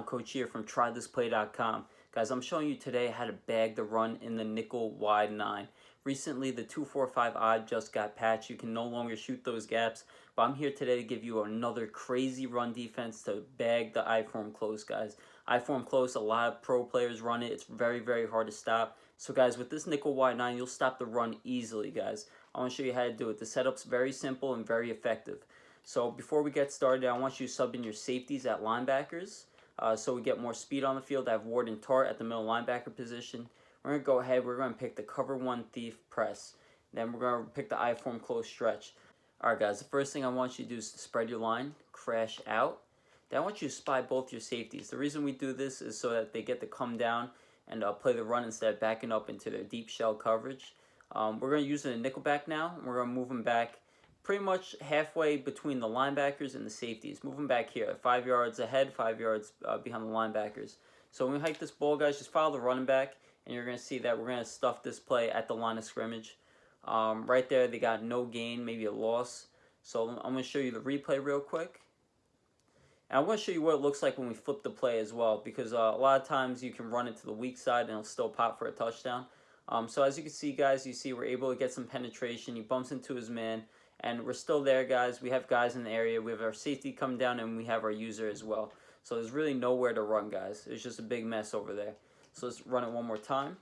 Coach here from TryThisPlay.com. Guys, I'm showing you today how to bag the run in the nickel wide 9. Recently, the 245 odd just got patched. You can no longer shoot those gaps, but I'm here today to give you another crazy run defense to bag the I-form close, guys. I-form close, a lot of pro players run it. It's very, very hard to stop. So, guys, with this nickel wide 9, you'll stop the run easily, guys. I want to show you how to do it. The setup's very simple and very effective. So before we get started, I want you to sub in your safeties at linebackers so we get more speed on the field. I have Ward and Tart at the middle linebacker position. We're going to go ahead. We're going to pick the cover 1 thief press. Then we're going to pick the I-form close stretch. Alright guys, the first thing I want you to do is to spread your line, crash out. Then I want you to spy both your safeties. The reason we do this is so that they get to come down and play the run instead of backing up into their deep shell coverage. We're going to use a nickelback now. We're going to move them back pretty much halfway between the linebackers and the safeties. Move them back here, 5 yards ahead, 5 yards behind the linebackers. So when we hike this ball, guys, just follow the running back, and you're going to see that we're going to stuff this play at the line of scrimmage. Right there, they got no gain, maybe a loss. So I'm going to show you the replay real quick. And I'm going to show you what it looks like when we flip the play as well, because a lot of times you can run it to the weak side and it'll still pop for a touchdown. So as you can see, guys, you see we're able to get some penetration. He bumps into his man. And we're still there, guys. We have guys in the area. We have our safety come down, and we have our user as well. So there's really nowhere to run, guys. It's just a big mess over there. So let's run it one more time.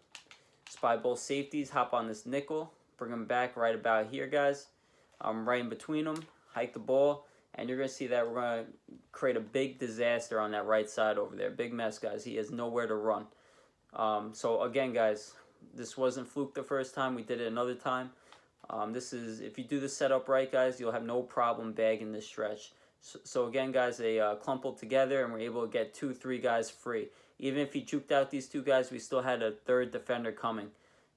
Spy both safeties. Hop on this nickel. Bring them back right about here, guys. Right in between them. Hike the ball. And you're going to see that we're going to create a big disaster on that right side over there. Big mess, guys. He has nowhere to run. So again, guys, this wasn't fluke the first time. We did it another time. This is, if you do the setup right, guys, you'll have no problem bagging this stretch. So again, guys, they clumpled together and we're able to get 2-3 guys free. Even if he juked out these 2 guys, we still had a 3rd defender coming.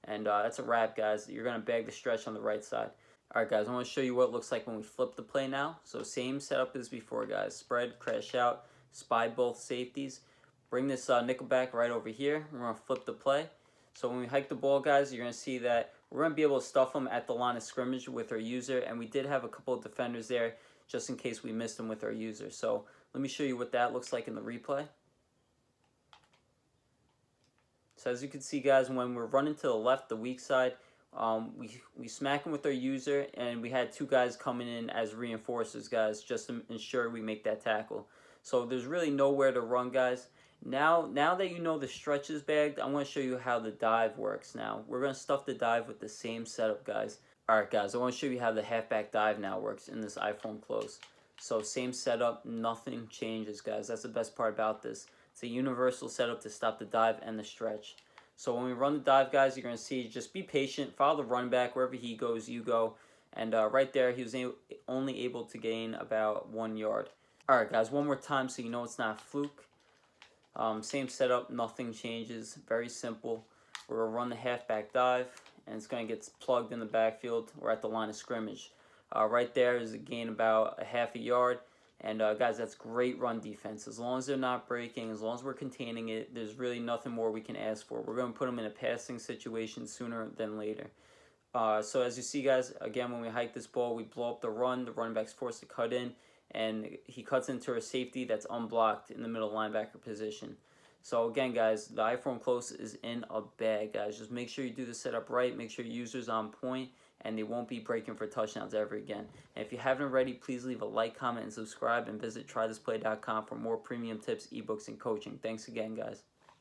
And that's a wrap, guys. You're going to bag the stretch on the right side. Alright, guys, I want to show you what it looks like when we flip the play now. So same setup as before, guys. Spread, crash out, spy both safeties. Bring this nickel back right over here. We're going to flip the play. So when we hike the ball, guys, you're going to see that we're going to be able to stuff them at the line of scrimmage with our user. And we did have a couple of defenders there just in case we missed them with our user. So let me show you what that looks like in the replay. So as you can see, guys, when we're running to the left, the weak side, we smack them with our user. And we had 2 guys coming in as reinforcers, guys, just to ensure we make that tackle. So there's really nowhere to run, guys. Now that you know the stretch is bagged, I want to show you how the dive works now. We're going to stuff the dive with the same setup, guys. Alright, guys, I want to show you how the halfback dive now works in this I-form close. So same setup, nothing changes, guys. That's the best part about this. It's a universal setup to stop the dive and the stretch. So when we run the dive, guys, you're going to see, just be patient. Follow the running back. Wherever he goes, you go. And right there, he was only able to gain about 1 yard. Alright, guys, one more time so you know it's not a fluke. Same setup, nothing changes, very simple. We're going to run the halfback dive, and it's going to get plugged in the backfield. We're at the line of scrimmage. Right there is a gain about a half a yard. And guys, that's great run defense. As long as they're not breaking, as long as we're containing it, there's really nothing more we can ask for. We're going to put them in a passing situation sooner than later. So as you see, guys, again, when we hike this ball, we blow up the running back's forced to cut in. And he cuts into a safety that's unblocked in the middle linebacker position. So again, guys, the I-form close is in a bag, guys. Just make sure you do the setup right. Make sure your user's on point, and they won't be breaking for touchdowns ever again. And if you haven't already, please leave a like, comment, and subscribe, and visit TryThisPlay.com for more premium tips, ebooks, and coaching. Thanks again, guys.